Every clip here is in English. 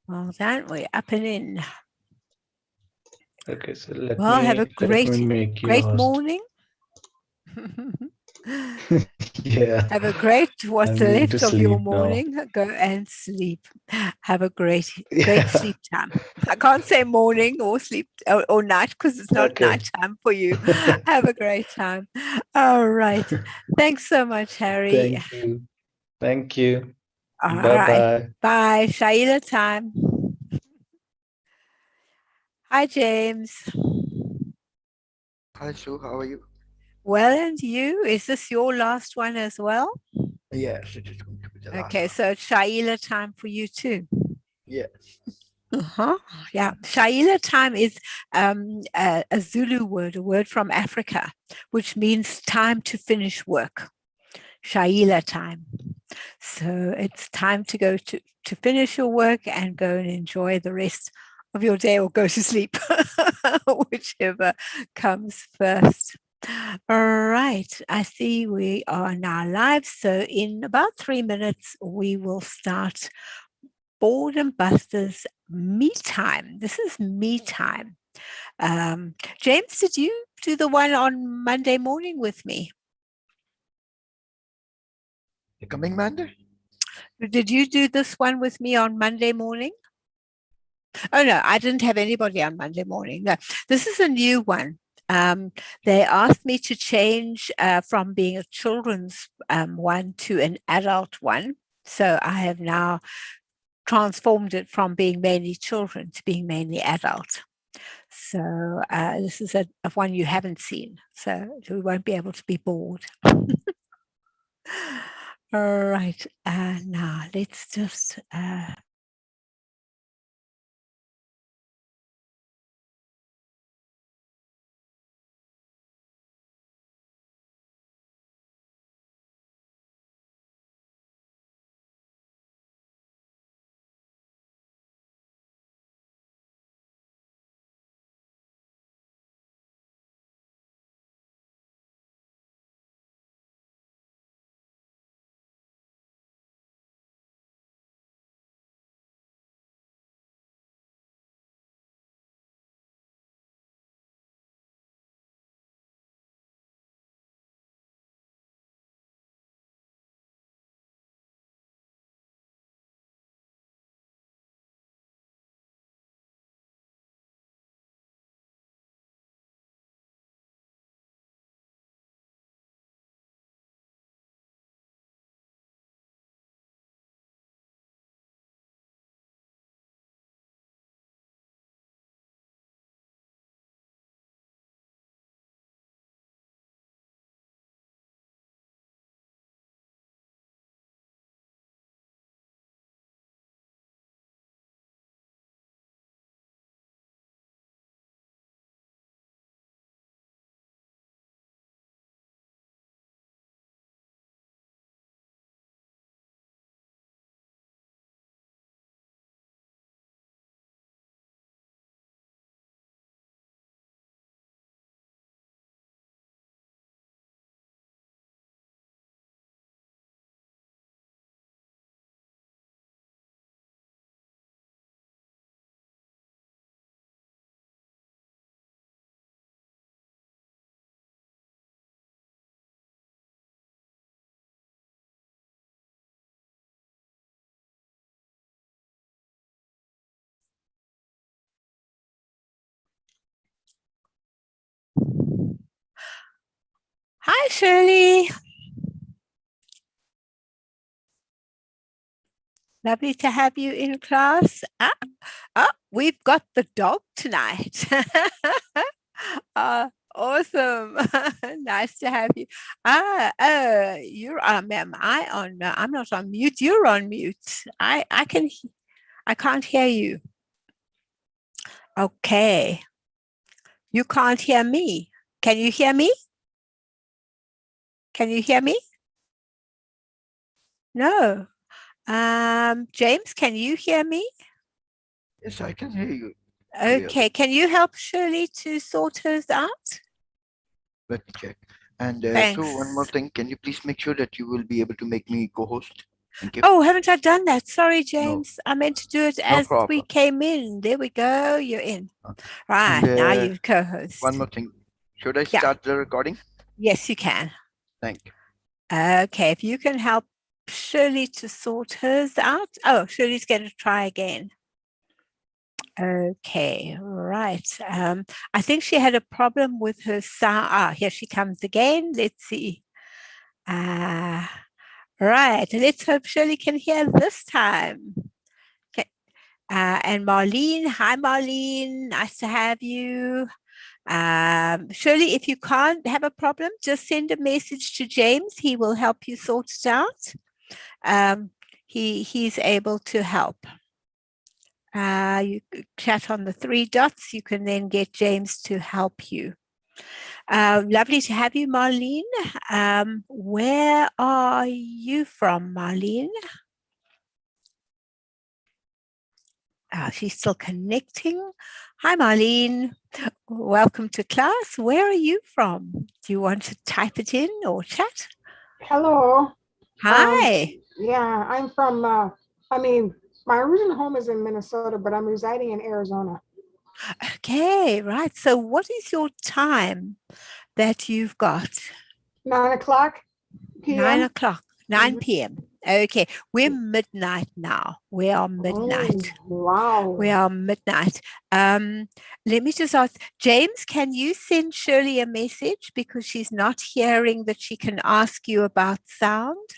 Well done. We're up and in. Okay, so let Have a me great make you great host. morning. Yeah, Have a great what's I'm going to left of your sleep now. morning. Go and sleep. Have a great Yeah. sleep time. I can't say morning or sleep or night because it's not Okay. nighttime for you. Have a great time. All right. Thanks so much, Harry. Thank you. Thank you. All Bye right. bye. Bye. Shaila time. Hi, James. Hi, Sue. How are you? Well, and you? Is this your last one as well? Yes, it is going to be the last Okay, one. so it's Shaila time for you too. Yes. Yeah, Shaila time is a Zulu word, a word from Africa, which means time to finish work. Shaila time. So it's time to go to finish your work and go and enjoy the rest of your day or go to sleep, whichever comes first. All right, I see we are now live. So in about 3 minutes, we will start Boredom Busters Me Time. This is Me Time. James, did you do the one on Monday morning with me? The coming Monday? Did you do this one with me on Monday morning? Oh, no, I didn't have anybody on Monday morning. No, this is a new one. They asked me to change from being a children's one to an adult one. So I have now transformed it from being mainly children to being mainly adult. So this is a one you haven't seen. So we won't be able to be bored. All right. Now let's just Hi, Shirley. Lovely to have you in class. We've got the dog tonight. Awesome. Nice to have you. You're am I on I'm not on mute. You're on mute. I can't hear you. Okay. You can't hear me. Can you hear me? Can you hear me? No. James, can you hear me? Yes, I can hear you. Okay. Can you help Shirley to sort hers out? Let me check. And Thanks. so one more thing, can you please make sure that you will be able to make me co-host? Thank you. Oh, haven't I done that? Sorry, No, James. I meant to do it no as we problem. came in. There we go. You're in. Okay. Right. And Now you co-host. one more thing. Should I Yeah. start the recording? Yes, you can. Thank you. Okay. If you can help Shirley to sort hers out. Oh, Shirley's going to try again. Okay, right. I think she had a problem with her sound. Ah, here she comes again. Let's see. Right. Let's hope Shirley can hear this time. Okay. And Marlene, hi Marlene. Nice to have you. Shirley, if you can't have a problem, just send a message to James. He will help you sort it out. He's able to help. You chat on the 3 dots. You can then get James to help you. Lovely to have you, Marlene. Where are you from, Marlene? She's still connecting. Hi, Marlene. Welcome to class. Where are you from? Do you want to type it in or chat? Hello. Hi. Yeah, I'm from, my original home is in Minnesota, but I'm residing in Arizona. Okay, right. So what is your time that you've got? 9 o'clock 9 p.m. o'clock, 9 Mhm. p.m. Okay, we're midnight now. We are midnight. Oh, wow. We are midnight. Let me just ask, James, can you send Shirley a message because she's not hearing that she can ask you about sound?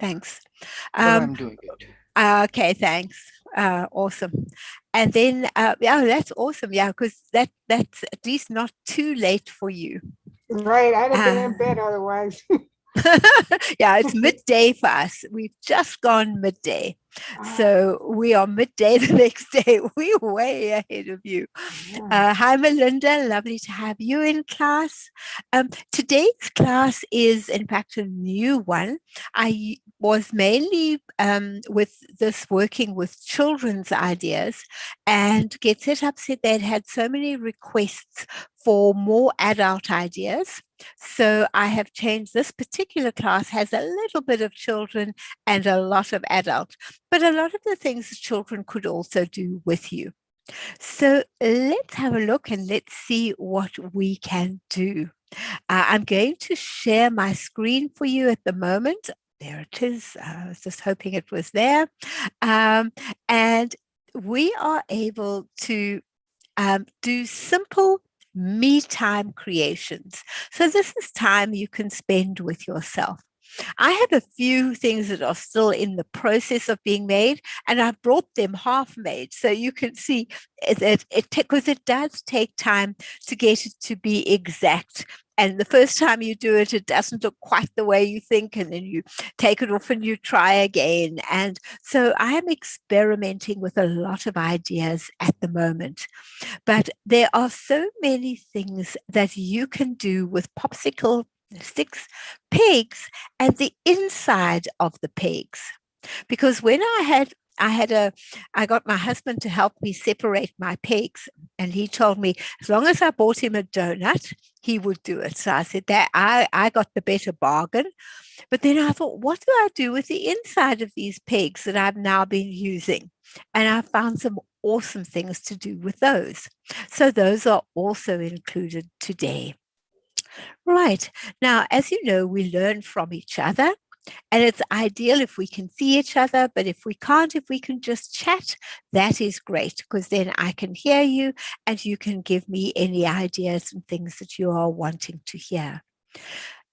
Thanks. Well, I'm doing it. Okay, thanks. Awesome. And then, yeah, that's awesome. Yeah, because that's at least not too late for you. Right, I'd have been in bed otherwise. Yeah, it's midday for us. We've just gone midday. So we are midday the next day. We're way ahead of you. Yeah. Hi, Melinda. Lovely to have you in class. Today's class is, in fact, a new one. I was mainly with this working with children's ideas, and Get Set Up said they'd had so many requests for more adult ideas. So I have changed. This particular class has a little bit of children and a lot of adult, but a lot of the things the children could also do with you. So let's have a look and let's see what we can do. I'm going to share my screen for you at the moment. There it is. I was just hoping it was there. And we are able to do simple me time creations. So this is time you can spend with yourself. I have a few things that are still in the process of being made, and I've brought them half made so you can see that because it does take time to get it to be exact. And the first time you do it, it doesn't look quite the way you think, and then you take it off and you try again. And so I am experimenting with a lot of ideas at the moment. But there are so many things that you can do with popsicle sticks, pegs, and the inside of the pegs. Because when I got my husband to help me separate my pegs, and he told me as long as I bought him a donut, he would do it. So I said that I got the better bargain. But then I thought, what do I do with the inside of these pegs that I've now been using? And I found some awesome things to do with those. So those are also included today. Right. Now, as you know, we learn from each other. And it's ideal if we can see each other, but if we can't, if we can just chat, that is great because then I can hear you and you can give me any ideas and things that you are wanting to hear.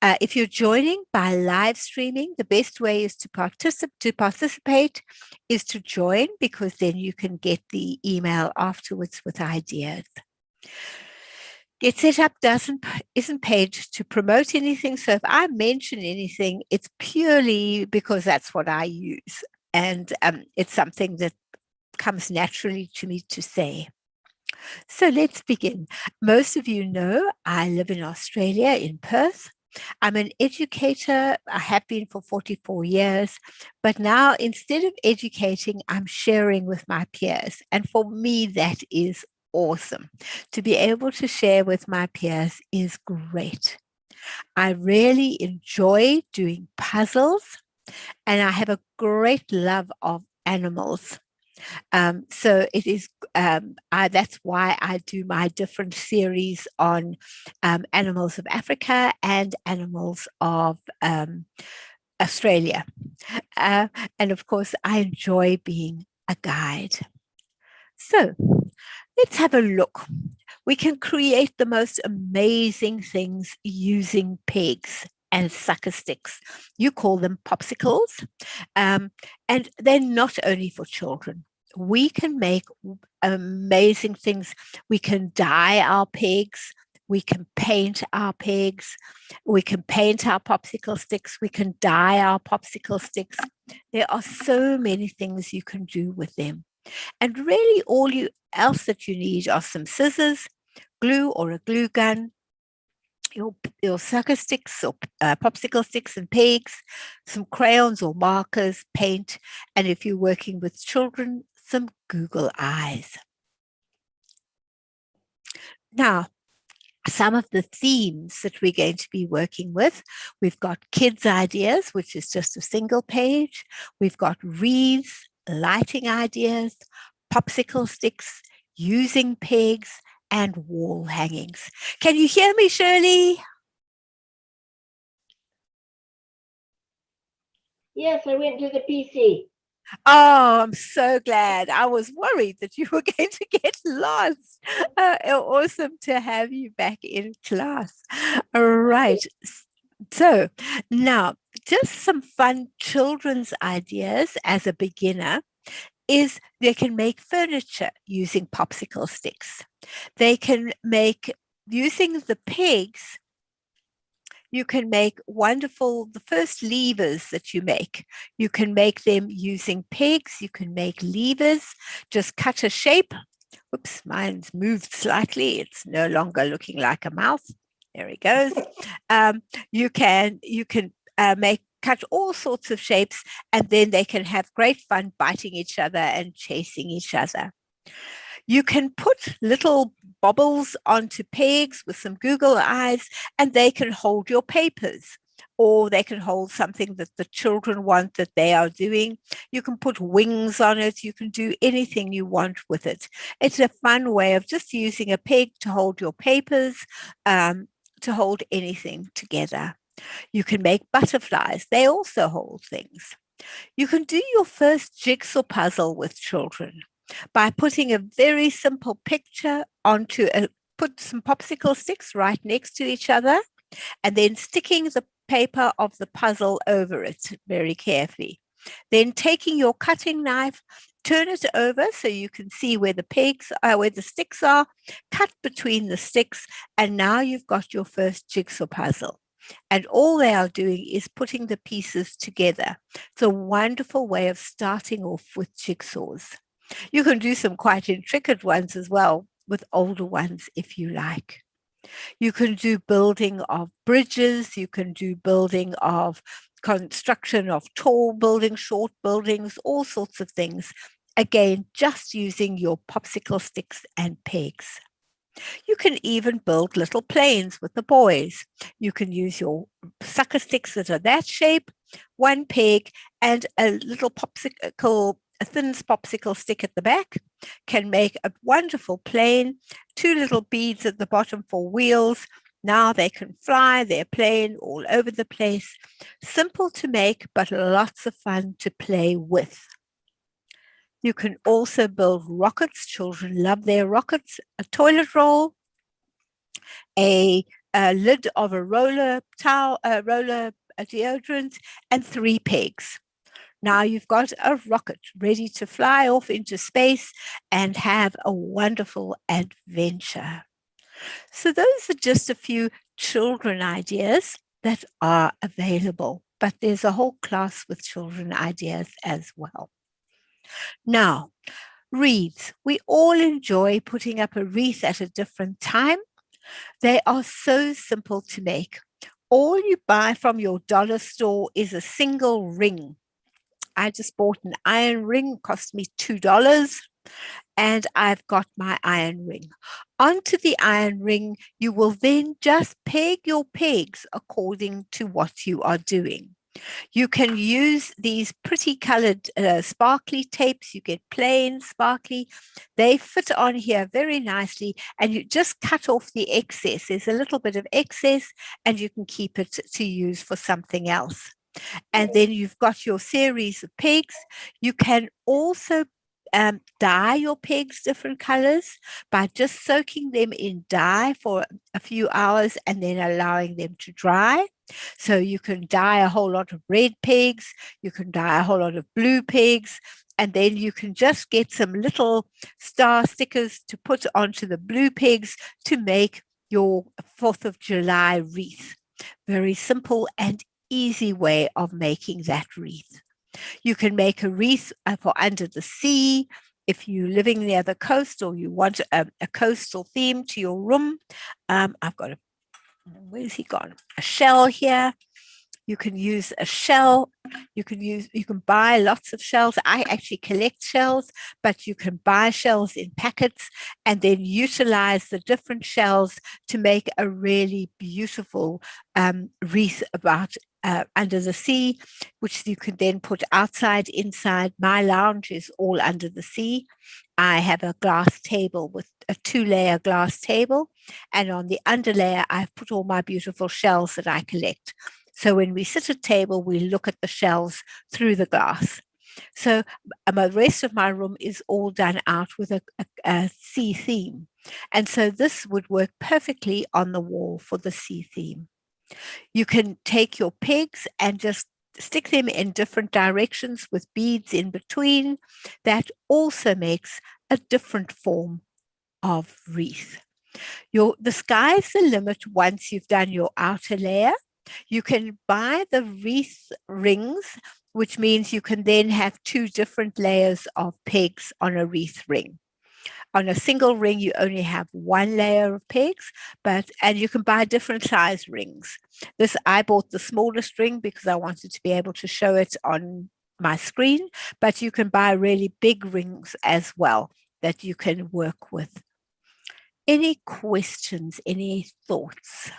If you're joining by live streaming, the best way is to participate is to join because then you can get the email afterwards with ideas. Get Set Up isn't paid to promote anything. So if I mention anything, it's purely because that's what I use. And it's something that comes naturally to me to say. So let's begin. Most of you know I live in Australia, in Perth. I'm an educator. I have been for 44 years. But now instead of educating, I'm sharing with my peers. And for me, that is awesome. To be able to share with my peers is great. I really enjoy doing puzzles. and I have a great love of animals. So it is, that's why I do my different series on animals of Africa and animals of Australia. And of course, I enjoy being a guide. So let's have a look. We can create the most amazing things using pegs and sucker sticks. You call them popsicles. And they're not only for children. We can make amazing things. We can dye our pegs. We can paint our pegs. We can paint our popsicle sticks. We can dye our popsicle sticks. There are so many things you can do with them. And really all else that you need are some scissors, glue or a glue gun, your sucker sticks or popsicle sticks and pegs, some crayons or markers, paint, and if you're working with children, some Google eyes. Now, some of the themes that we're going to be working with, we've got kids' ideas, which is just a single page. We've got wreaths, lighting ideas, popsicle sticks, using pegs, and wall hangings. Can you hear me, Shirley? Yes, I went to the PC. Oh, I'm so glad. I was worried that you were going to get lost. Awesome to have you back in class. All right. So now, just some fun children's ideas as a beginner is they can make furniture using popsicle sticks. They can make, using the pegs, you can make wonderful, the first levers that you make, you can make them using pegs, you can make levers, just cut a shape. Oops, mine's moved slightly. It's no longer looking like a mouth. There it goes. You can cut all sorts of shapes, and then they can have great fun biting each other and chasing each other. You can put little bobbles onto pegs with some Google eyes, and they can hold your papers, or they can hold something that the children want that they are doing. You can put wings on it. You can do anything you want with it. It's a fun way of just using a peg to hold your papers, to hold anything together. You can make butterflies. They also hold things. You can do your first jigsaw puzzle with children by putting a very simple picture onto put some popsicle sticks right next to each other, and then sticking the paper of the puzzle over it very carefully. Then taking your cutting knife, turn it over so you can see where the pegs are, where the sticks are, cut between the sticks, and now you've got your first jigsaw puzzle. And all they are doing is putting the pieces together. It's a wonderful way of starting off with jigsaws. You can do some quite intricate ones as well with older ones if you like. You can do building of bridges. You can do building of construction of tall buildings, short buildings, all sorts of things. Again, just using your popsicle sticks and pegs. You can even build little planes with the boys. You can use your sucker sticks that are that shape, one peg, and a little popsicle, a thin popsicle stick at the back, can make a wonderful plane, two little beads at the bottom for wheels. Now they can fly their plane all over the place. Simple to make, but lots of fun to play with. You can also build rockets. Children love their rockets. A toilet roll, a lid of a roller towel, roller deodorant, and 3 pegs. Now you've got a rocket ready to fly off into space and have a wonderful adventure. So those are just a few children ideas that are available, but there's a whole class with children ideas as well. Now, wreaths. We all enjoy putting up a wreath at a different time. They are so simple to make. All you buy from your dollar store is a single ring. I just bought an iron ring, cost me $2, and I've got my iron ring. Onto the iron ring, you will then just peg your pegs according to what you are doing. You can use these pretty colored sparkly tapes. You get plain sparkly. They fit on here very nicely, and you just cut off the excess. There's a little bit of excess, and you can keep it to use for something else. And then you've got your series of pegs. You can also dye your pegs different colors by just soaking them in dye for a few hours and then allowing them to dry. So you can dye a whole lot of red pegs, you can dye a whole lot of blue pegs, and then you can just get some little star stickers to put onto the blue pegs to make your 4th of July wreath. Very simple and easy way of making that wreath. You can make a wreath for under the sea if you're living near the coast or you want a coastal theme to your room. I've got where's he gone? A shell here. You can use a shell. You can buy lots of shells. I actually collect shells, but you can buy shells in packets and then utilize the different shells to make a really beautiful wreath about under the sea, which you can then put outside, inside. My lounge is all under the sea. I have a glass table with a 2-layer glass table, and on the underlayer, I've put all my beautiful shells that I collect. So when we sit at table, we look at the shells through the glass. So the rest of my room is all done out with a sea theme. And so this would work perfectly on the wall for the sea theme. You can take your pegs and just stick them in different directions with beads in between. That also makes a different form of wreath. The sky's the limit once you've done your outer layer. You can buy the wreath rings, which means you can then have 2 different layers of pegs on a wreath ring. On a single ring, you only have 1 layer of pegs, and you can buy different size rings. I bought the smallest ring because I wanted to be able to show it on my screen, but you can buy really big rings as well that you can work with. Any questions, any thoughts?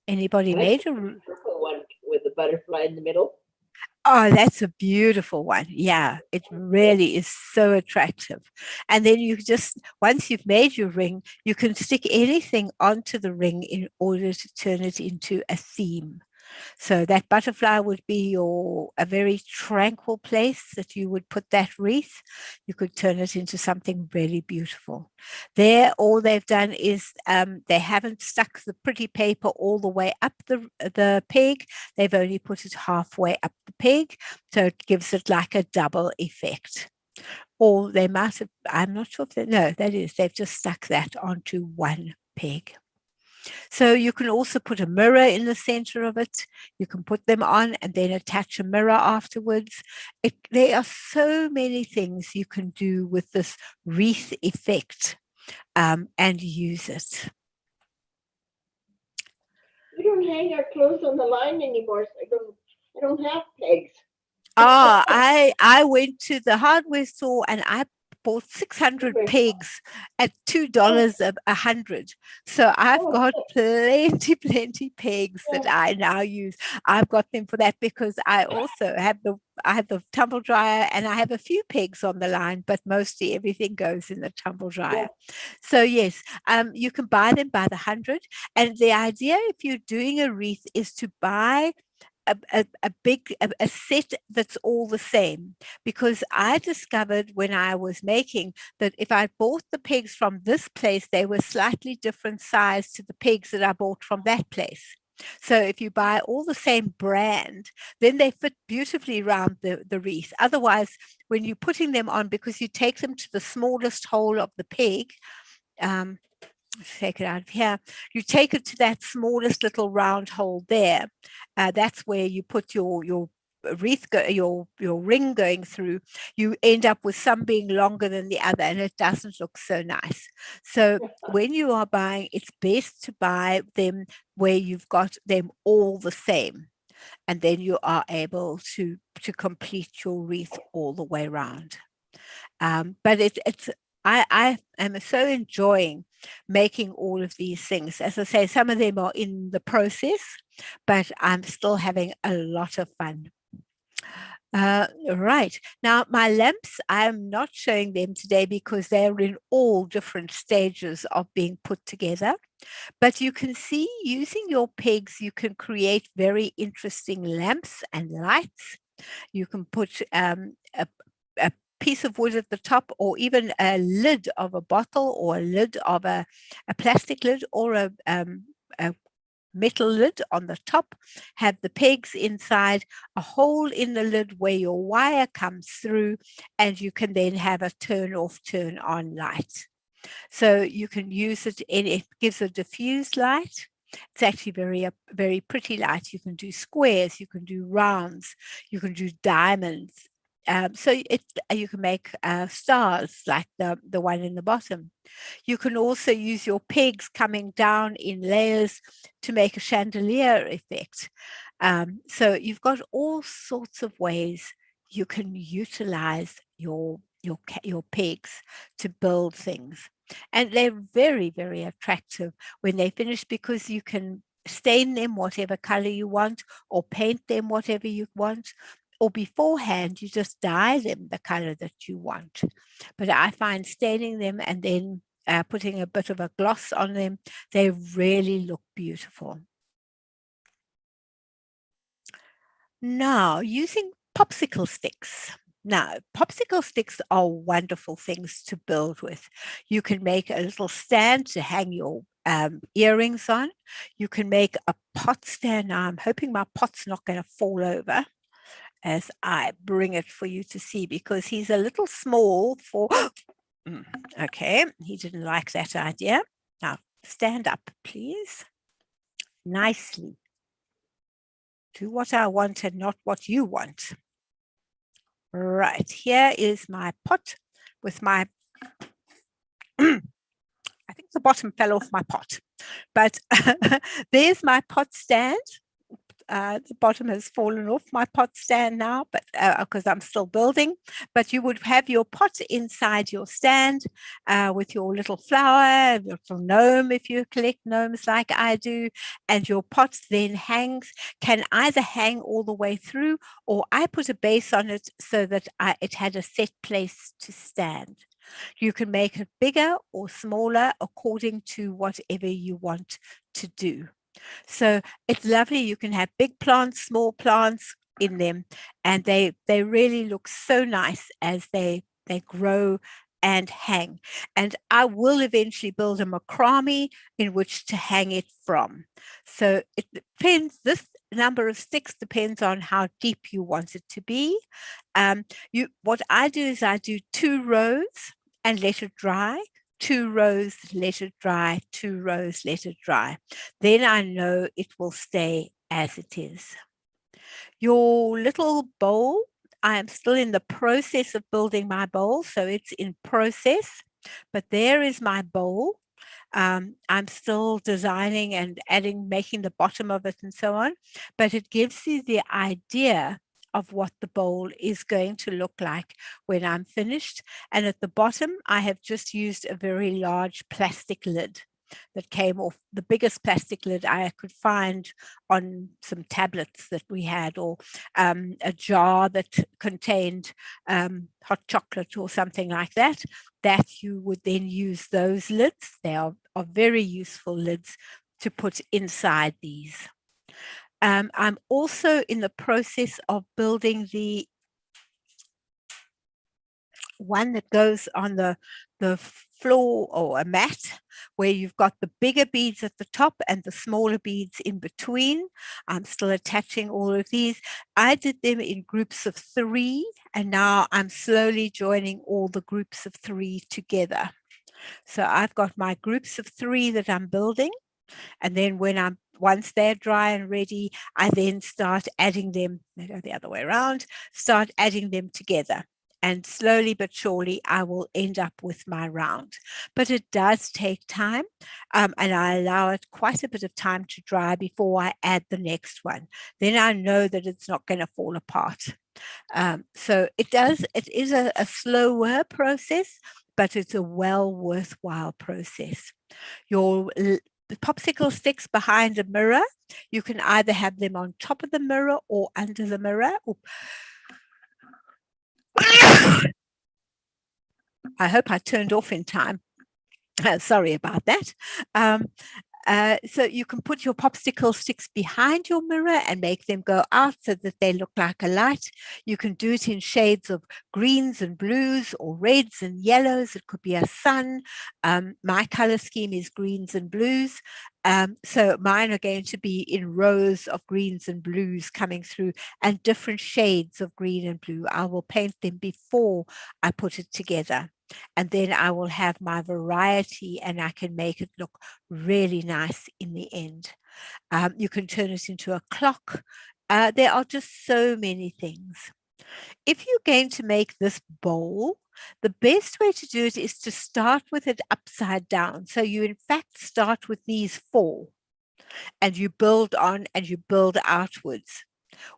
Anybody made a Purple one with the butterfly in the middle. Oh, that's a beautiful one. Yeah, it really is so attractive. And then you just, once you've made your ring, you can stick anything onto the ring in order to turn it into a theme. So that butterfly would be a very tranquil place that you would put that wreath. You could turn it into something really beautiful. There, all they've done is they haven't stuck the pretty paper all the way up the peg. They've only put it halfway up the peg. So it gives it like a double effect. Or they might have, I'm not sure if they've just stuck that onto one peg. So you can also put a mirror in the center of it. You can put them on and then attach a mirror afterwards. There are so many things you can do with this wreath effect and use it. We don't hang our clothes on the line anymore, so I don't have pegs. I went to the hardware store and I bought 600 pegs at $2 a 100. So I've got plenty pegs that I now use. I've got them for that because I also have the tumble dryer and I have a few pegs on the line, but mostly everything goes in the tumble dryer. So yes, you can buy them by the 100. And the idea if you're doing a wreath is to buy a set that's all the same, because I discovered when I was making that if I bought the pegs from this place, they were slightly different size to the pegs that I bought from that place. So if you buy all the same brand, then they fit beautifully around the wreath. Otherwise, when you're putting them on, because you take them to the smallest hole of the peg, take it out of here, you take it to that smallest little round hole there. That's where you put your wreath, your ring going through. You end up with some being longer than the other and it doesn't look so nice. So when you are buying, it's best to buy them where you've got them all the same, and then you are able to complete your wreath all the way around. But I am so enjoying making all of these things. As I say, some of them are in the process, but I'm still having a lot of fun. Right. Now, my lamps, I'm not showing them today because they're in all different stages of being put together. But you can see using your pegs, you can create very interesting lamps and lights. You can put a piece of wood at the top, or even a lid of a bottle, or a lid of a plastic lid, or a metal lid on the top, have the pegs inside, a hole in the lid where your wire comes through, and you can then have a turn off, turn on light. So you can use it, and it gives a diffused light. It's actually very pretty light. You can do squares, you can do rounds, you can do diamonds. So you can make stars like the one in the bottom. You can also use your pegs coming down in layers to make a chandelier effect. So you've got all sorts of ways you can utilize your pegs to build things. And they're very, very attractive when they finish, because you can stain them whatever color you want, or paint them whatever you want, or beforehand you just dye them the color that you want. But I find staining them and then putting a bit of a gloss on them, they really look beautiful. Now, using popsicle sticks. Now, popsicle sticks are wonderful things to build with. You can make a little stand to hang your earrings on. You can make a pot stand. Now, I'm hoping my pot's not going to fall over as I bring it for you to see, because he's a little small for... Okay, he didn't like that idea. Now, stand up, please. Nicely. Do what I want and not what you want. Right, here is my pot with my... I think the bottom fell off my pot, but there's my pot stand. The bottom has fallen off my pot stand now, but because I'm still building. But you would have your pot inside your stand with your little flower, your little gnome, if you collect gnomes like I do, and your pot then can either hang all the way through, or I put a base on it so that it had a set place to stand. You can make it bigger or smaller according to whatever you want to do. So it's lovely. You can have big plants, small plants in them, and they really look so nice as they grow and hang. And I will eventually build a macrame in which to hang it from. So it depends. This number of sticks depends on how deep you want it to be. What I do is I do 2 rows and let it dry. 2 rows, let it dry, 2 rows, let it dry. Then I know it will stay as it is. Your little bowl, I am still in the process of building my bowl, so it's in process, but there is my bowl. I'm still designing and making the bottom of it and so on, but it gives you the idea of what the bowl is going to look like when I'm finished. And at the bottom, I have just used a very large plastic lid that came off, the biggest plastic lid I could find on some tablets that we had, or a jar that contained hot chocolate or something like that, that you would then use those lids. They are very useful lids to put inside these. I'm also in the process of building the one that goes on the floor, or a mat, where you've got the bigger beads at the top and the smaller beads in between. I'm still attaching all of these. I did them in groups of 3, and now I'm slowly joining all the groups of 3 together. So I've got my groups of 3 that I'm building, and then once they're dry and ready, I then start adding them, the other way around, start adding them together. And slowly but surely, I will end up with my round. But it does take time, and I allow it quite a bit of time to dry before I add the next one. Then I know that it's not going to fall apart. So it is a slower process, but it's a well worthwhile process. Your popsicle sticks behind a mirror, you can either have them on top of the mirror or under the mirror. I hope I turned off in time. Sorry about that. So you can put your popsicle sticks behind your mirror and make them go out so that they look like a light. You can do it in shades of greens and blues or reds and yellows. It could be a sun. My color scheme is greens and blues. So mine are going to be in rows of greens and blues coming through and different shades of green and blue. I will paint them before I put it together. And then I will have my variety and I can make it look really nice in the end. You can turn it into a clock. There are just so many things. If you're going to make this bowl, the best way to do it is to start with it upside down. So you in fact start with these 4 and you build on and you build outwards.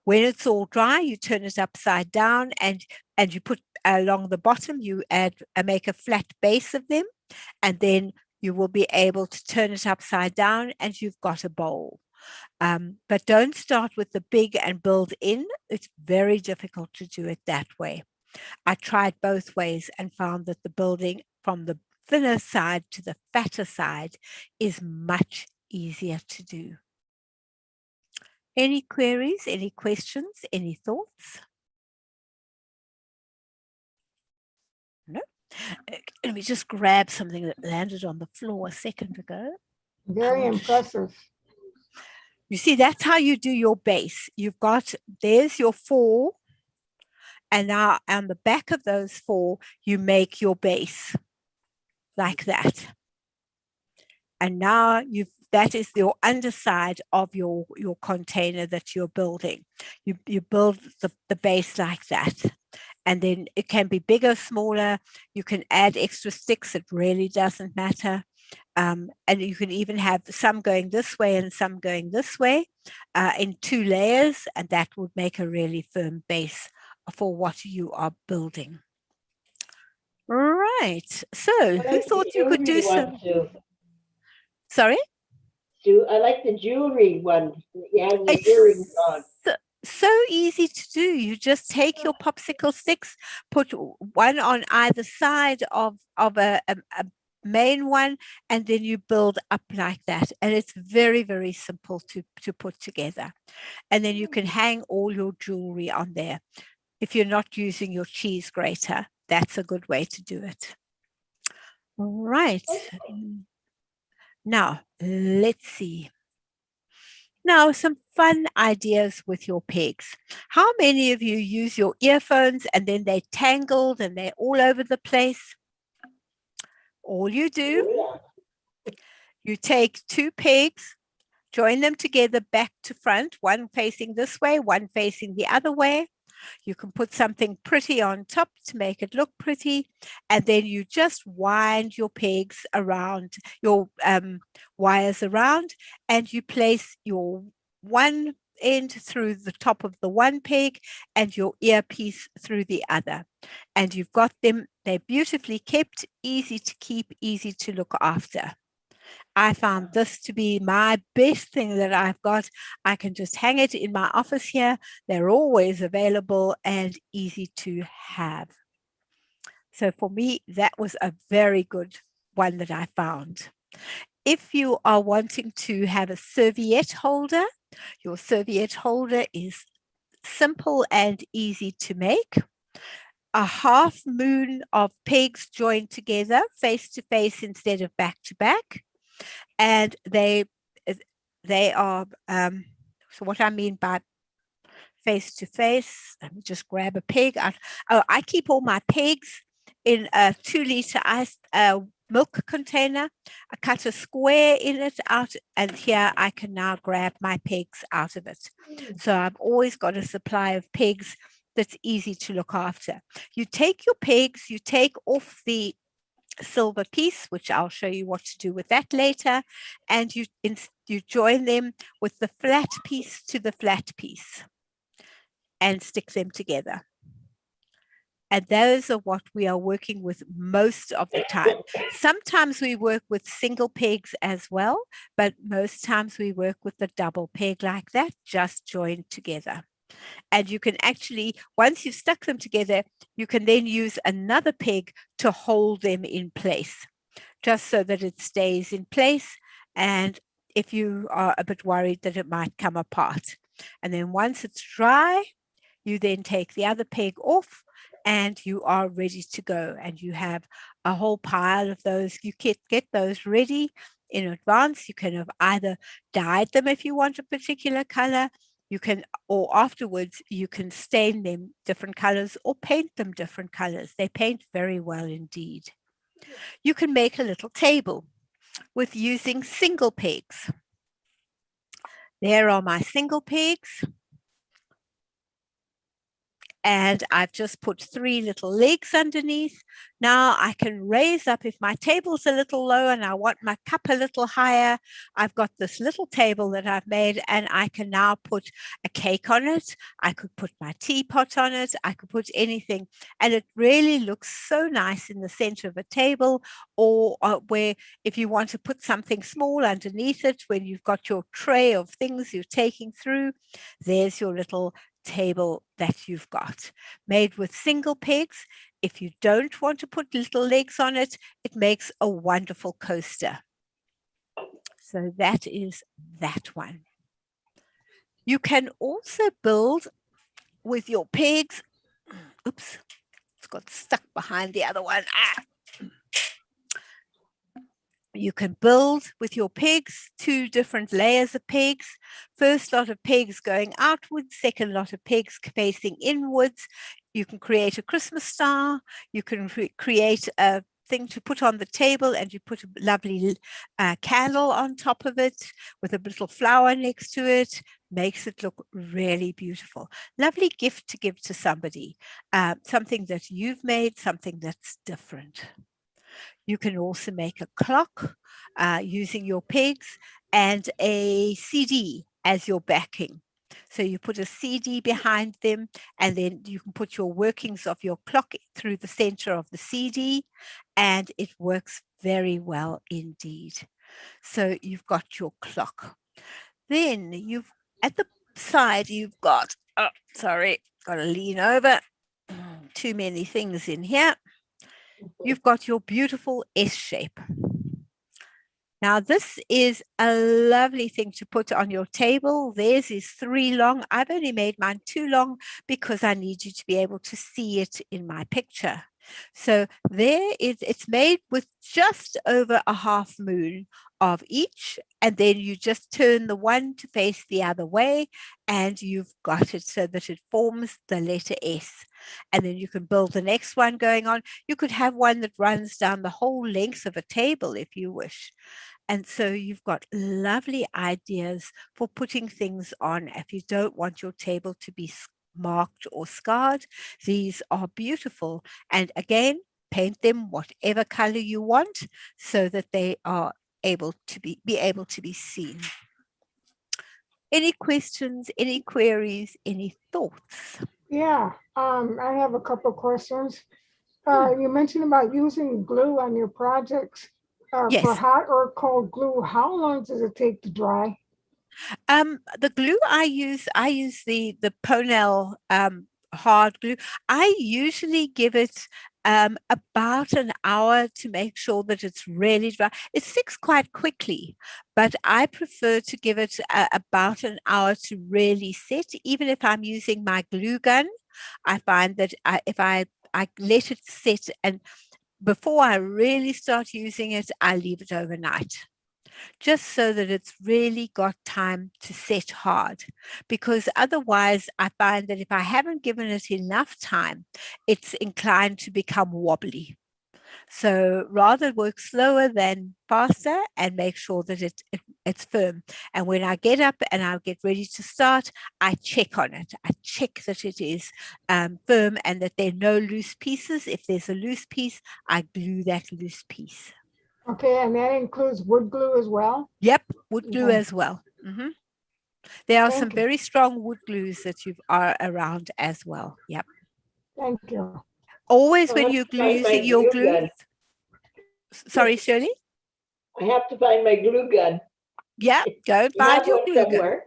When it's all dry, you turn it upside down and you put along the bottom, you make a flat base of them, and then you will be able to turn it upside down and you've got a bowl. But don't start with the big and build in. It's very difficult to do it that way. I tried both ways and found that the building from the thinner side to the fatter side is much easier to do. Any queries, any questions, any thoughts? No? Let me just grab something that landed on the floor a second ago. Very impressive. You see, that's how you do your base. You've got, there's your 4. And now on the back of those 4, you make your base like that. And now that is your underside of your container that you're building. You build the base like that. And then it can be bigger, smaller. You can add extra sticks. It really doesn't matter. And you can even have some going this way and some going this way in 2 layers. And that would make a really firm base for what you are building. Right. So who thought you could do some? Sorry? I like the jewelry one. You have the earrings on. So easy to do. You just take your popsicle sticks, put one on either side of a main one, and then you build up like that. And it's very, very simple to put together. And then you can hang all your jewelry on there. If you're not using your cheese grater, that's a good way to do it. All right. Now, let's see. Now, some fun ideas with your pigs. How many of you use your earphones and then they're tangled and they're all over the place? All you do, you take 2 pigs, join them together back to front, one facing this way, one facing the other way. You can put something pretty on top to make it look pretty. And then you just wind your pegs around, your wires around, and you place your one end through the top of the one peg and your earpiece through the other. And you've got them, they're beautifully kept, easy to keep, easy to look after. I found this to be my best thing that I've got. I can just hang it in my office here. They're always available and easy to have. So for me, that was a very good one that I found. If you are wanting to have a serviette holder, your serviette holder is simple and easy to make. A half moon of pegs joined together face to face instead of back to back. And they are, so what I mean by face to face, let me just grab a peg. I keep all my pegs in a 2-liter ice milk container. I cut a square in it out, and here I can now grab my pegs out of it. So I've always got a supply of pegs that's easy to look after. You take your pegs, you take off the silver piece, which I'll show you what to do with that later, and you join them with the flat piece to the flat piece. and stick them together. And those are what we are working with most of the time. Sometimes we work with single pegs as well, but most times we work with the double peg like that, just joined together. And you can actually, once you've stuck them together, you can then use another peg to hold them in place, just so that it stays in place. And if you are a bit worried that it might come apart. And then once it's dry, you then take the other peg off and you are ready to go. And you have a whole pile of those. You get those ready in advance. You can have either dyed them if you want a particular color. You can, or afterwards, you can stain them different colors or paint them different colors. They paint very well indeed. You can make a little table with using single pegs. There are my single pegs. And I've just put 3 little legs underneath. Now I can raise up if my table's a little low and I want my cup a little higher. I've got this little table that I've made and I can now put a cake on it. I could put my teapot on it. I could put anything. And it really looks so nice in the center of a table, or where if you want to put something small underneath it, when you've got your tray of things you're taking through, there's your little table that you've got made with single pegs. If you don't want to put little legs on it, it makes a wonderful coaster. So that is that one. You can also build with your pegs. Oops, it's got stuck behind the other one. You can build with your pegs 2 different layers of pegs. First lot of pegs going outwards, second lot of pegs facing inwards. You can create a Christmas star. You can create a thing to put on the table, and you put a lovely candle on top of it with a little flower next to it. Makes it look really beautiful. Lovely gift to give to somebody. Something that you've made, something that's different. You can also make a clock using your pegs and a CD as your backing. So you put a CD behind them, and then you can put your workings of your clock through the center of the CD, and it works very well indeed. So you've got your clock. Then you've, at the side, you've got, oh, sorry, got to lean over. Too many things in here. You've got your beautiful S shape. Now this is a lovely thing to put on your table. Theirs is 3 long. I've only made mine 2 long because I need you to be able to see it in my picture. So there is, it's made with just over a half moon of each, and then you just turn the one to face the other way, and you've got it so that it forms the letter S. And then you can build the next one going on. You could have one that runs down the whole length of a table if you wish. And so you've got lovely ideas for putting things on if you don't want your table to be marked or scarred. These are beautiful. And again, paint them whatever color you want so that they are able to be able to be seen. Any questions, any queries, any thoughts? Yeah, I have a couple questions. You mentioned about using glue on your projects. Yes. For hot or cold glue, how long does it take to dry? The glue I use the Ponel hard glue. I usually give it about an hour to make sure that it's really dry. It sticks quite quickly, but I prefer to give it about an hour to really set. Even if I'm using my glue gun, I find that if I let it set, and before I really start using it, I leave it overnight, just so that it's really got time to set hard. Because otherwise, I find that if I haven't given it enough time, it's inclined to become wobbly. So rather work slower than faster and make sure that it's firm. And when I get up and I'll get ready to start, I check on it. I check that it is firm and that there are no loose pieces. If there's a loose piece, I glue that loose piece. Okay, and that includes wood glue as well? Yep, wood glue Okay. as well. There are Thank some you. very strong wood glues that you are around as well. Yep. Thank you. Always I'll when have you're to find my using your glue glue. gun. Sorry, Shirley. I have to find my glue gun. Yeah, go and You find have your one glue gun. somewhere.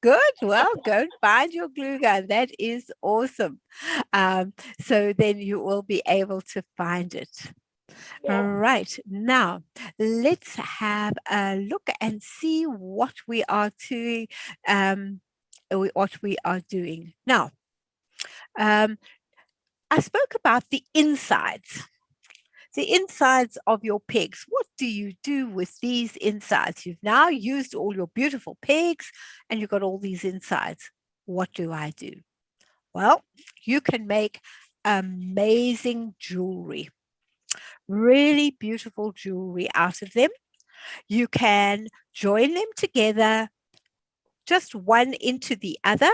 Good. Well, go and find your glue gun. That is awesome. So then you will be able to find it. Yeah. Right. Now, let's have a look and see what we are doing. What we are doing. Now, I spoke about the insides. The insides of your pigs. What do you do with these insides? You've now used all your beautiful pigs and you've got all these insides. What do I do? Well, you can make amazing jewelry, really beautiful jewelry out of them. You can join them together, just one into the other,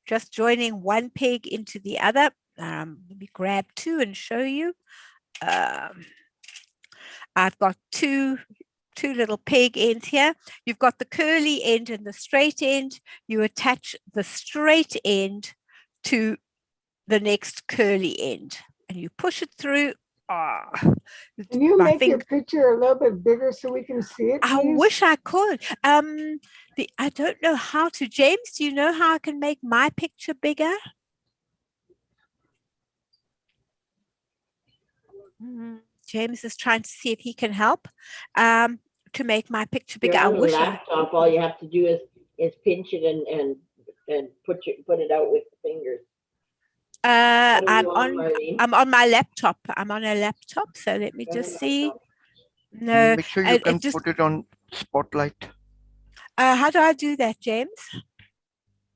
just joining one peg into the other. Let me grab two and show you. I've got two little peg ends here. You've got the curly end and the straight end. You attach the straight end to the next curly end and you push it through. Can you My make your picture a little bit bigger so we can see it, I please? wish I could. I don't know how to. James, do you know how I can make my picture bigger? James is trying to see if he can help to make my picture bigger. You're I on the wish I. laptop. All you have to do is pinch it and put it out with the fingers. What are I'm you on, Marlene? I'm on my laptop. I'm on a laptop. So let me You're on just the see. laptop. No, Make sure you can just. put it on spotlight. How do I do that, James?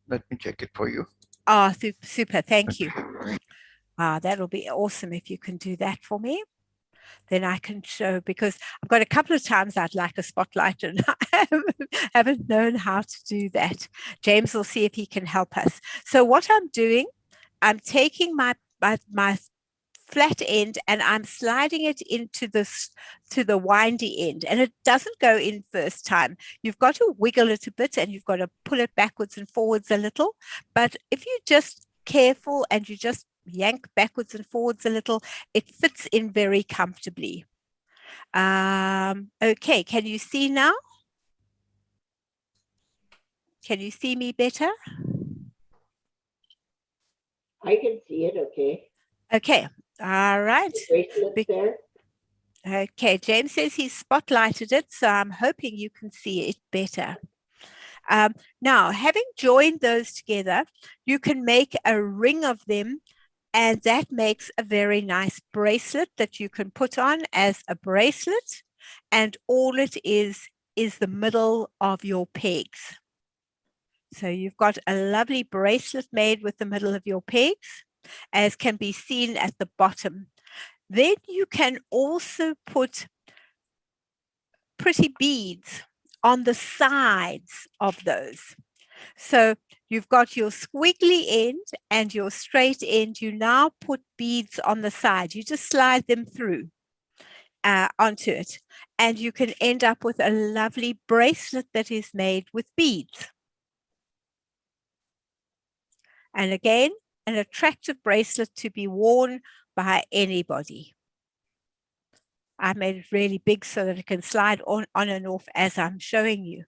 Let me check it for you. Oh, super. Thank you. That'll be awesome if you can do that for me. Then I can show, because I've got a couple of times I'd like a spotlight and I haven't known how to do that. James will see if he can help us. So what I'm doing, I'm taking my flat end and I'm sliding it into this to the windy end, and it doesn't go in first time. You've got to wiggle it a bit and you've got to pull it backwards and forwards a little. But if you're just careful and you just yank backwards and forwards a little, it fits in very comfortably. Okay, can you see now? Can you see me better? I can see it. Okay. Okay, all right. The bracelet's there. Okay, James says he's spotlighted it, so I'm hoping you can see it better. Now, having joined those together, you can make a ring of them, and that makes a very nice bracelet that you can put on as a bracelet, and all it is the middle of your pegs. So you've got a lovely bracelet made with the middle of your pegs, as can be seen at the bottom. Then you can also put pretty beads on the sides of those. So you've got your squiggly end and your straight end. You now put beads on the side. You just slide them through onto it. And you can end up with a lovely bracelet that is made with beads. And again, an attractive bracelet to be worn by anybody. I made it really big so that it can slide on and off as I'm showing you.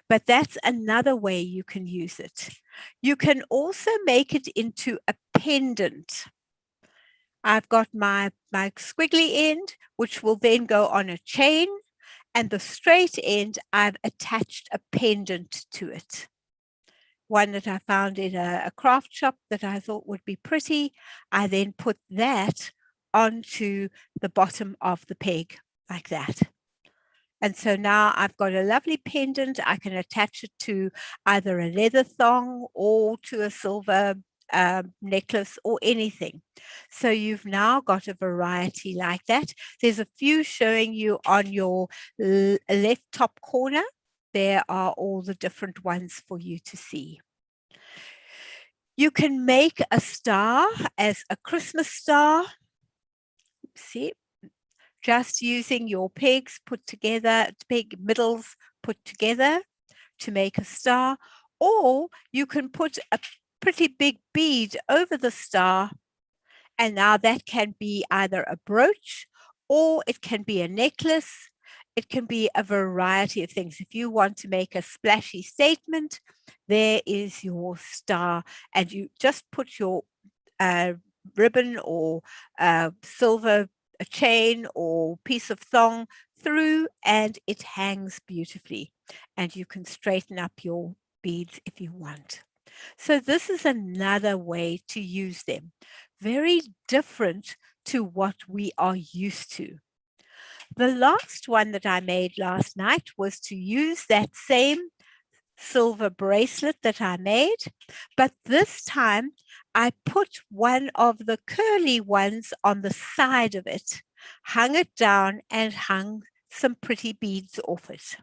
But that's another way you can use it. You can also make it into a pendant. I've got my squiggly end, which will then go on a chain, and the straight end, I've attached a pendant to it. One that I found in a craft shop that I thought would be pretty. I then put that onto the bottom of the peg like that. And so now I've got a lovely pendant. I can attach it to either a leather thong or to a silver necklace or anything. So you've now got a variety like that. There's a few showing you on your left top corner. There are all the different ones for you to see. You can make a star as a Christmas star. See, just using your pegs put together, peg middles put together to make a star, or you can put a pretty big bead over the star, and now that can be either a brooch or it can be a necklace. It can be a variety of things. If you want to make a splashy statement, there is your star, and you just put your ribbon or silver a chain or piece of thong through, and it hangs beautifully, and you can straighten up your beads if you want. So this is another way to use them, very different to what we are used to. The last one that I made last night was to use that same silver bracelet that I made, but this time I put one of the curly ones on the side of it, hung it down, and hung some pretty beads off it.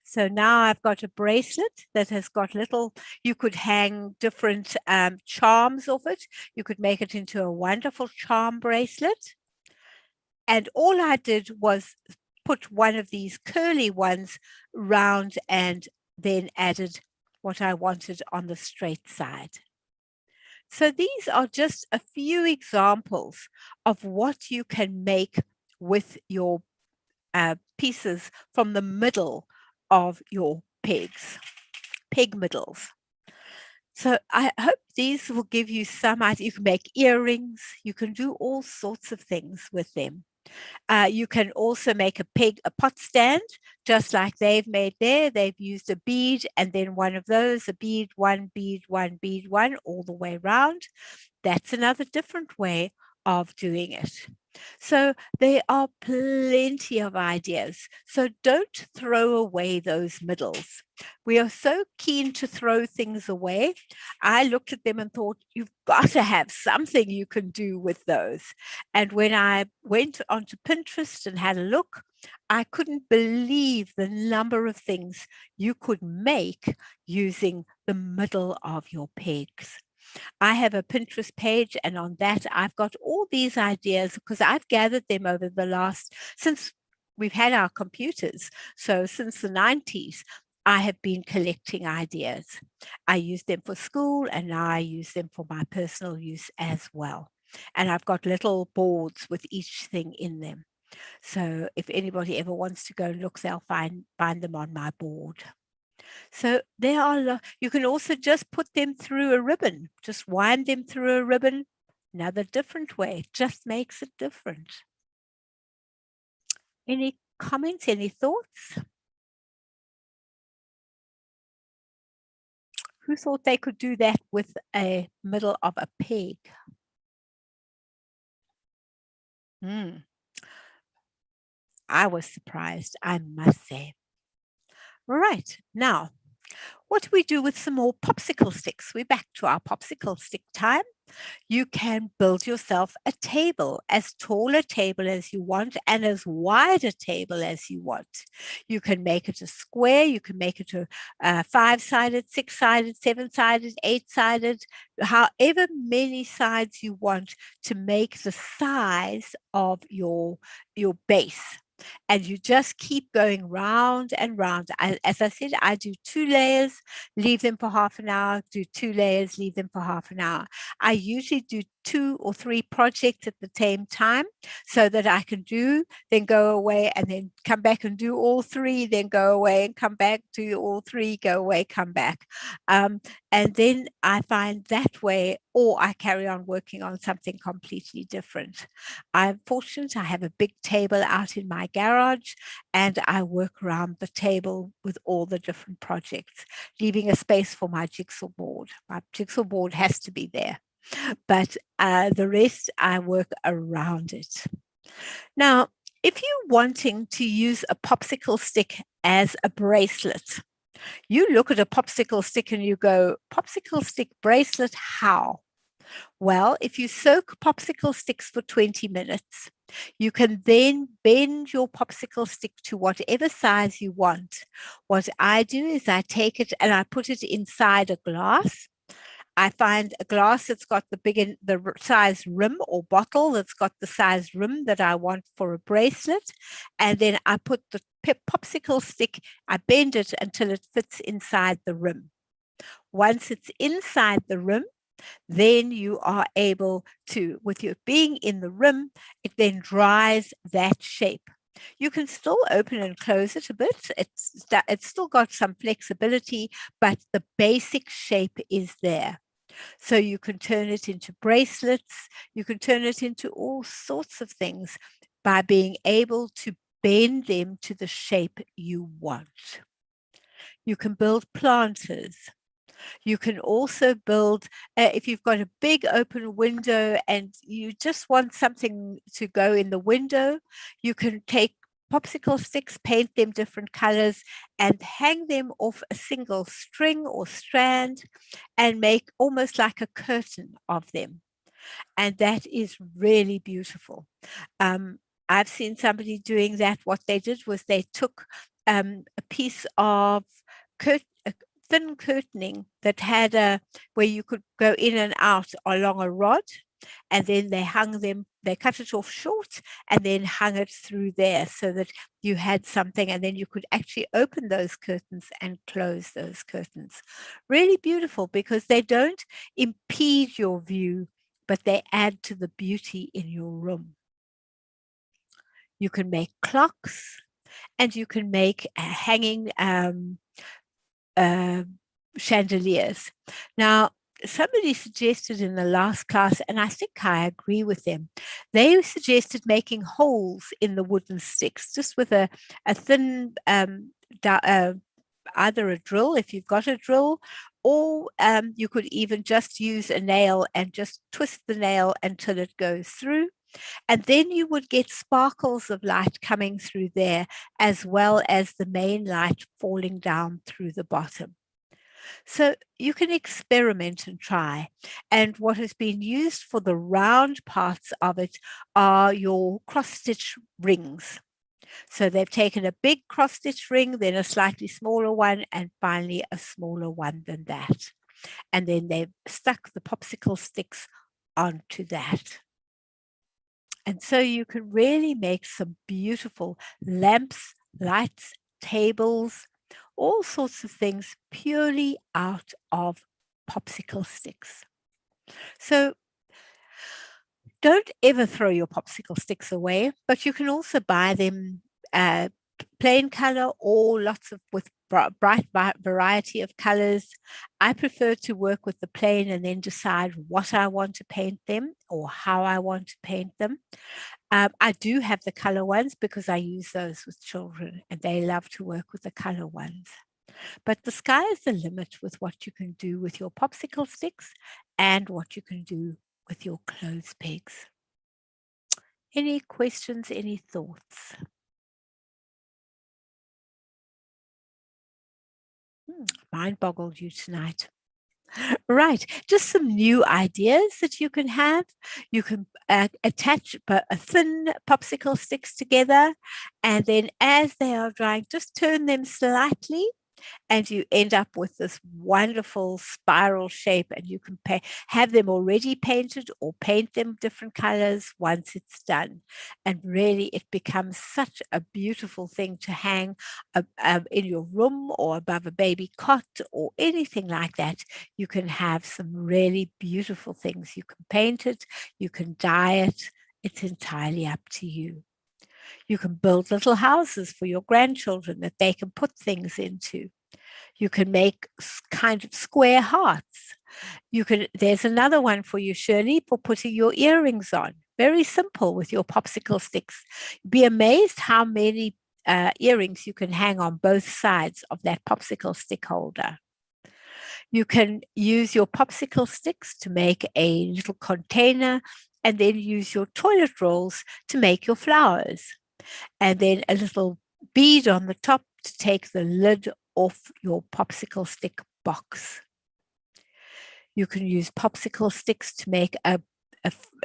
So now I've got a bracelet that has got little, you could hang different charms off it. You could make it into a wonderful charm bracelet. And all I did was put one of these curly ones round and then added what I wanted on the straight side. So these are just a few examples of what you can make with your pieces from the middle of your peg middles. So I hope these will give you some idea. You can make earrings. You can do all sorts of things with them. You can also make a pot stand, just like they've made there. They've used a bead and then one of those, a bead, one bead, one bead, one, all the way around. That's another different way of doing it. So there are plenty of ideas. So don't throw away those middles. We are so keen to throw things away. I looked at them and thought, you've got to have something you can do with those. And when I went onto Pinterest and had a look, I couldn't believe the number of things you could make using the middle of your pegs. I have a Pinterest page, and on that I've got all these ideas because I've gathered them over since we've had our computers. So since the 90s, I have been collecting ideas. I use them for school, and now I use them for my personal use as well. And I've got little boards with each thing in them. So if anybody ever wants to go and look, they'll find them on my board. So there are, you can also just put them through a ribbon, just wind them through a ribbon, another different way, just makes it different. Any comments, any thoughts? Who thought they could do that with a middle of a peg? I was surprised, I must say. Right, now, what do we do with some more popsicle sticks? We're back to our popsicle stick time. You can build yourself a table, as tall a table as you want and as wide a table as you want. You can make it a square, you can make it a 5-sided, 6-sided, 7-sided, 8-sided, however many sides you want to make the size of your base. And you just keep going round and round. As I said, I do 2 layers, leave them for half an hour, do 2 layers, leave them for half an hour. I usually do 2 or 3 projects at the same time so that I can do, then go away and then come back and do all 3, then go away and come back, do all 3, go away, come back. And then I find that way, or I carry on working on something completely different. I'm fortunate I have a big table out in my garage, and I work around the table with all the different projects, leaving a space for my jigsaw board. My jigsaw board has to be there, but the rest I work around it. Now, if you're wanting to use a popsicle stick as a bracelet, you look at a popsicle stick and you go, popsicle stick bracelet, how? Well, if you soak popsicle sticks for 20 minutes, you can then bend your popsicle stick to whatever size you want. What I do is I take it and I put it inside a glass. I find a glass that's got the size rim, or bottle that's got the size rim that I want for a bracelet. And then I put the popsicle stick, I bend it until it fits inside the rim. Once it's inside the rim, then you are able to, with your being in the rim, it then dries that shape. You can still open and close it a bit. It's still got some flexibility, but the basic shape is there. So you can turn it into bracelets. You can turn it into all sorts of things by being able to bend them to the shape you want. You can build planters. You can also build, if you've got a big open window and you just want something to go in the window, you can take popsicle sticks, paint them different colors, and hang them off a single string or strand and make almost like a curtain of them. And that is really beautiful. I've seen somebody doing that. What they did was they took a piece of thin curtaining that had where you could go in and out along a rod, and then they cut it off short and then hung it through there so that you had something, and then you could actually open those curtains and close those curtains. Really beautiful, because they don't impede your view, but they add to the beauty in your room. You can make clocks, and you can make hanging chandeliers. Now, somebody suggested in the last class, and I think I agree with them, they suggested making holes in the wooden sticks, just with a thin, either a drill, if you've got a drill, or you could even just use a nail and just twist the nail until it goes through. And then you would get sparkles of light coming through there, as well as the main light falling down through the bottom. So you can experiment and try. And what has been used for the round parts of it are your cross-stitch rings. So they've taken a big cross-stitch ring, then a slightly smaller one, and finally a smaller one than that. And then they've stuck the popsicle sticks onto that. And so you can really make some beautiful lamps, lights, tables, all sorts of things purely out of popsicle sticks. So don't ever throw your popsicle sticks away, but you can also buy them plain color or lots of with bright variety of colors. I prefer to work with the plain and then decide what I want to paint them or how I want to paint them. I do have the color ones because I use those with children and they love to work with the color ones. But the sky is the limit with what you can do with your popsicle sticks and what you can do with your clothes pegs. Any questions, any thoughts? Mind boggled you tonight. Right, just some new ideas that you can have. You can attach a thin popsicle sticks together, and then as they are drying, just turn them slightly, and you end up with this wonderful spiral shape, and you can have them already painted or paint them different colors once it's done. And really it becomes such a beautiful thing to hang in your room or above a baby cot or anything like that. You can have some really beautiful things. You can paint it, you can dye it. It's entirely up to you. You can build little houses for your grandchildren that they can put things into. You can make kind of square hearts. There's another one for you, Shirley, for putting your earrings on. Very simple with your popsicle sticks. Be amazed how many earrings you can hang on both sides of that popsicle stick holder. You can use your popsicle sticks to make a little container and then use your toilet rolls to make your flowers. And then a little bead on the top to take the lid off your popsicle stick box. You can use popsicle sticks to make a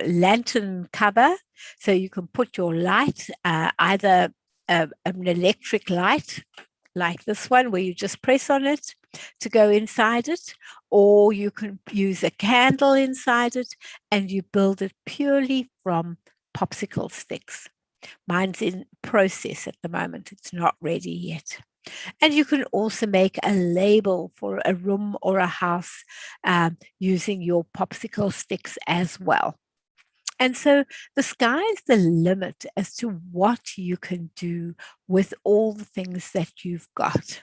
lantern cover. So you can put your light, either an electric light like this one where you just press on it to go inside it, or you can use a candle inside it and you build it purely from popsicle sticks. Mine's in process at the moment. It's not ready yet. And you can also make a label for a room or a house using your popsicle sticks as well. And so the sky's the limit as to what you can do with all the things that you've got.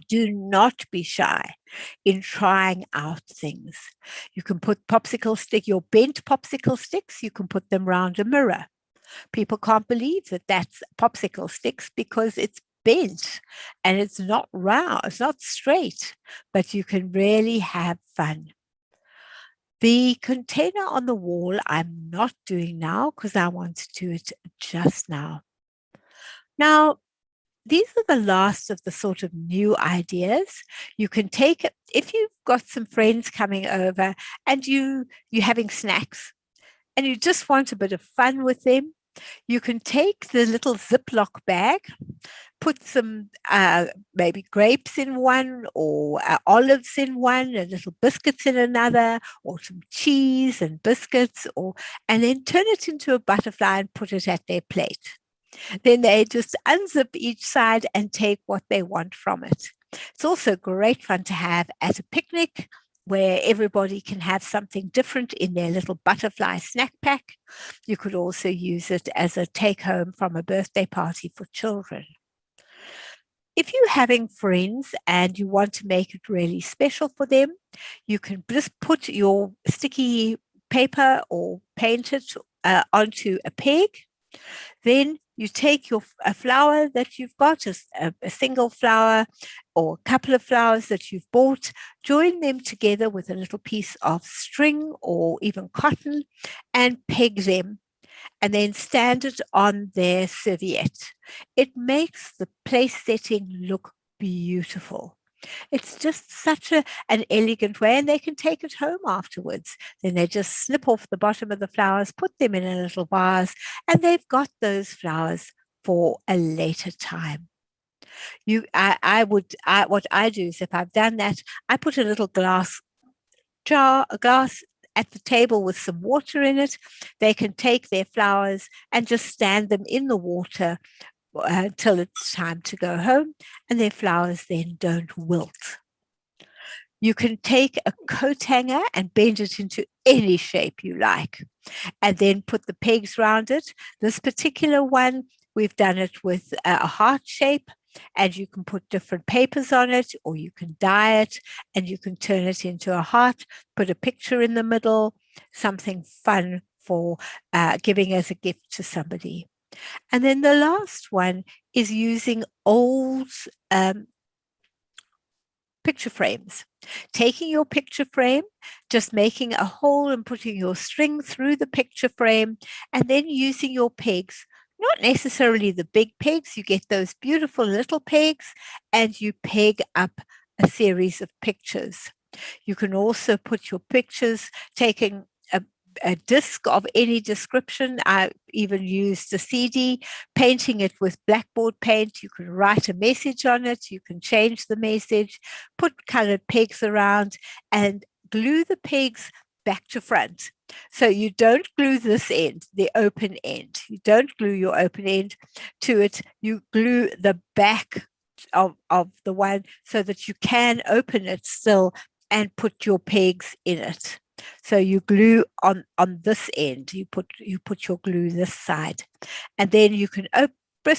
Do not be shy in trying out things. You can put your bent popsicle sticks, you can put them around a mirror. People can't believe that that's popsicle sticks because it's bent and it's not round, it's not straight, but you can really have fun. The container on the wall, I'm not doing now because I want to do it just now. Now, these are the last of the sort of new ideas. You can take it if you've got some friends coming over and you're having snacks and you just want a bit of fun with them. You can take the little Ziploc bag, put some maybe grapes in one or olives in one, and little biscuits in another, or some cheese and biscuits, and then turn it into a butterfly and put it at their plate. Then they just unzip each side and take what they want from it. It's also great fun to have at a picnic where everybody can have something different in their little butterfly snack pack. You could also use it as a take home from a birthday party for children. If you're having friends and you want to make it really special for them, you can just put your sticky paper or paint it onto a peg. Then you take a flower that you've got, a single flower or a couple of flowers that you've bought, join them together with a little piece of string or even cotton and peg them, and then stand it on their serviette. It makes the place setting look beautiful. It's just such an elegant way, and they can take it home afterwards. Then they just snip off the bottom of the flowers, put them in a little vase, and they've got those flowers for a later time. What I do is, if I've done that, I put a little glass at the table with some water in it. They can take their flowers and just stand them in the water until it's time to go home, and their flowers then don't wilt. You can take a coat hanger and bend it into any shape you like, and then put the pegs around it. This particular one, we've done it with a heart shape, and you can put different papers on it, or you can dye it, and you can turn it into a heart, put a picture in the middle, something fun for giving as a gift to somebody. And then the last one is using old picture frames. Taking your picture frame, just making a hole and putting your string through the picture frame, and then using your pegs. Not necessarily the big pegs, you get those beautiful little pegs, and you peg up a series of pictures. You can also put your pictures, taking a disc of any description. I even used a CD, painting it with blackboard paint. You can write a message on it. You can change the message, put colored pegs around, and glue the pegs back to front. So you don't glue this end, the open end. You don't glue your open end to it. You glue the back of the one so that you can open it still and put your pegs in it. So you glue on this end, you put your glue this side, and then you can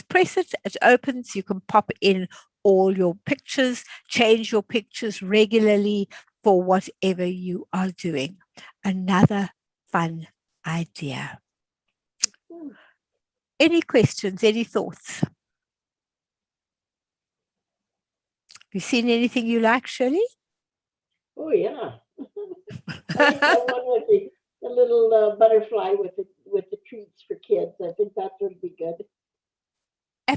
press it, it opens. You can pop in all your pictures, change your pictures regularly for whatever you are doing. Another fun idea. Any questions, any thoughts? Have you seen anything you like, Shirley? Oh, yeah. I like that one with the little butterfly with the treats for kids. I think that would be good.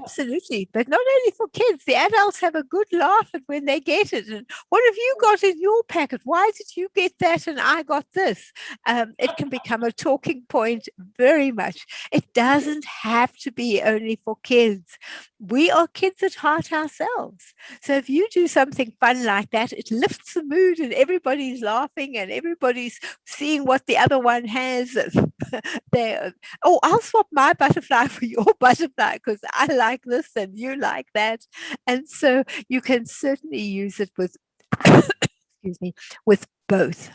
absolutely. But not only for kids, the adults have a good laugh at when they get it. And what have you got in your packet? Why did you get that and I got this? It can become a talking point very much. It doesn't have to be only for kids. We are kids at heart ourselves. So if you do something fun like that, it lifts the mood and everybody's laughing and everybody's seeing what the other one has. Oh, I'll swap my butterfly for your butterfly because I like this and you like that. And so you can certainly use it with, excuse me, with both.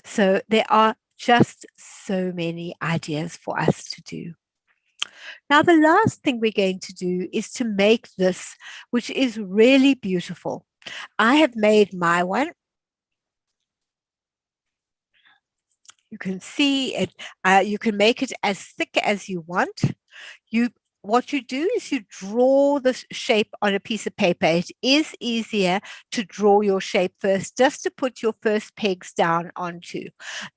So there are just so many ideas for us to do. Now, the last thing we're going to do is to make this, which is really beautiful. I have made my one. You can see it. You can make it as thick as you want. What you do is you draw the shape on a piece of paper. It is easier to draw your shape first, just to put your first pegs down onto.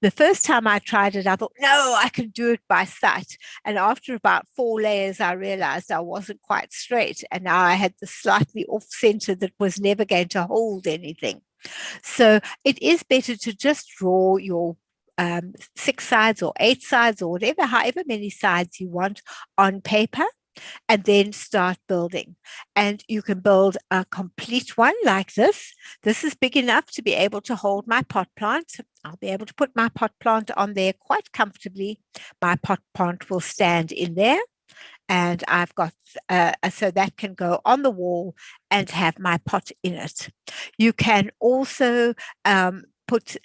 The first time I tried it, I thought, no, I can do it by sight. And after about 4 layers, I realized I wasn't quite straight. And now I had the slightly off center that was never going to hold anything. So it is better to just draw your 6 sides or 8 sides or whatever, however many sides you want on paper, and then start building. And you can build a complete one like this. This is big enough to be able to hold my pot plant. I'll be able to put my pot plant on there quite comfortably. My pot plant will stand in there. And I've got, so that can go on the wall and have my pot in it. You can also put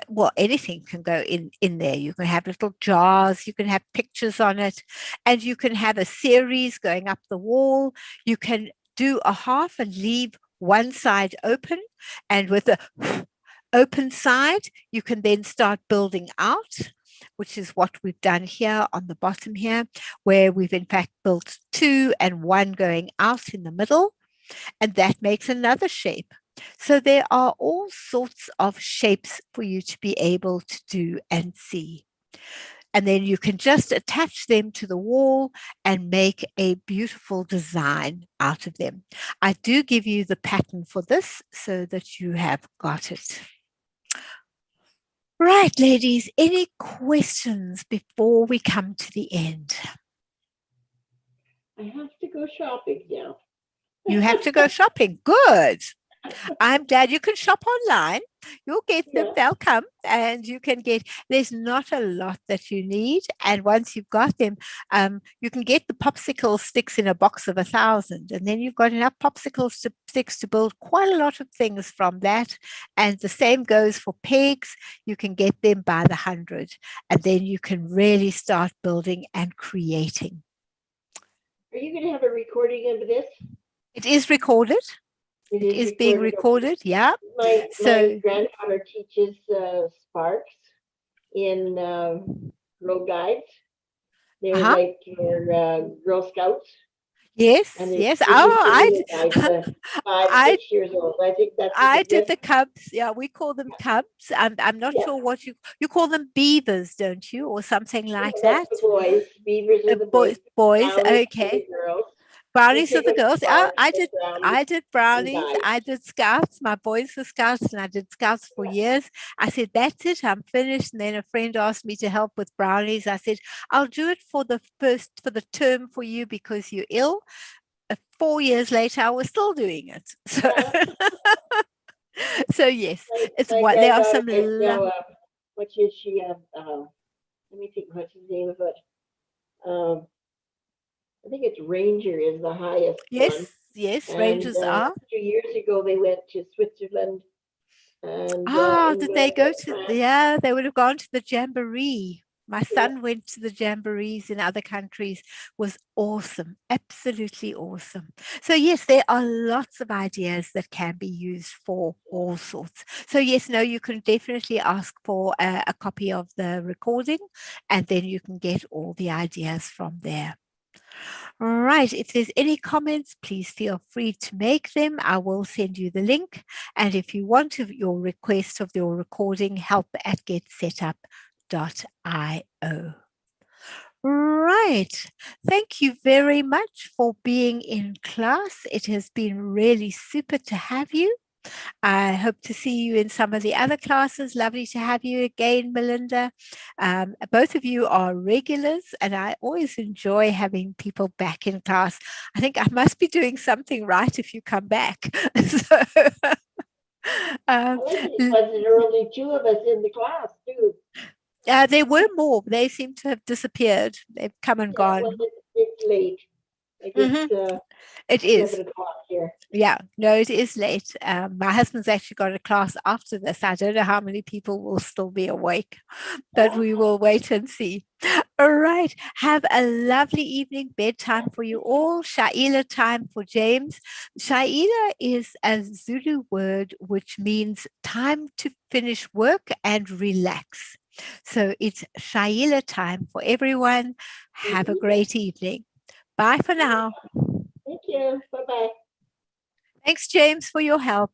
well, anything can go in there. You can have little jars, you can have pictures on it, and you can have a series going up the wall. You can do a half and leave one side open, and with the open side, you can then start building out, which is what we've done here on the bottom here, where we've in fact built 2 and 1 going out in the middle, and that makes another shape. So there are all sorts of shapes for you to be able to do and see. And then you can just attach them to the wall and make a beautiful design out of them. I do give you the pattern for this so that you have got it. Right, ladies, any questions before we come to the end? I have to go shopping now. You have to go shopping. Good. I'm glad you can shop online. You'll get them, Yeah. they'll come, and you can get, there's not a lot that you need. And once you've got them, you can get the popsicle sticks in a box of 1,000, and then you've got enough popsicle sticks to build quite a lot of things from that. And the same goes for pegs. You can get them by the 100, and then you can really start building and creating. Are you going to have a recording of this? It is recorded. It is being recorded, yeah. My So grandfather teaches sparks in road guides. They're like your Girl Scouts. Yes, and yes. it's Oh, guys, 5, 6 years old. I think that's what I it did is. the cubs. Yeah, we call them cubs. I'm not Yeah. sure what you call them, beavers, don't you, or something like That's that? the boys. Beavers are the boys. Boys. Brownies are Okay. the girls. Brownies are pick the up girls. Oh, sparks and brownies I did brownies. guides. I did scouts. My boys were scouts, and I did scouts for years. I said, that's it. I'm finished. And then a friend asked me to help with brownies. I said, I'll do it for the term for you because you're ill. 4 years later, I was still doing it. So, so yes, it's My what there are some. granddaughter is now, what is she? Let me think. What's the name of it? I think it's Ranger is the highest Yes, one. yes, And, Rangers are. 2 years ago, they went to Switzerland. And Did they go to? Yeah, they would have gone to the jamboree. My son went to the jamborees in other countries. Was awesome, absolutely awesome. So yes, there are lots of ideas that can be used for all sorts. So yes, no, you can definitely ask for a copy of the recording, and then you can get all the ideas from there. All right, if there's any comments, please feel free to make them. I will send you the link. And if you want your request of your recording, help at getsetup.io. Right, right. Thank you very much for being in class. It has been really super to have you. I hope to see you in some of the other classes. Lovely to have you again, Melinda. Both of you are regulars, and I always enjoy having people back in class. I think I must be doing something right if you come back. So, It wasn't only two of us in the class, too. there were more. They seem to have disappeared. They've come and gone. Well, it's late. Like it's It is. 7 o'clock here. Yeah, no, it is late. My husband's actually got a class after this. I don't know how many people will still be awake, but we will wait and see. All right. Have a lovely evening. Bedtime for you all. Shaila time for James. Shaila is a Zulu word which means time to finish work and relax. So it's Shaila time for everyone. Have a great evening. Bye for now. Thank you. Bye-bye. Thanks, James, for your help.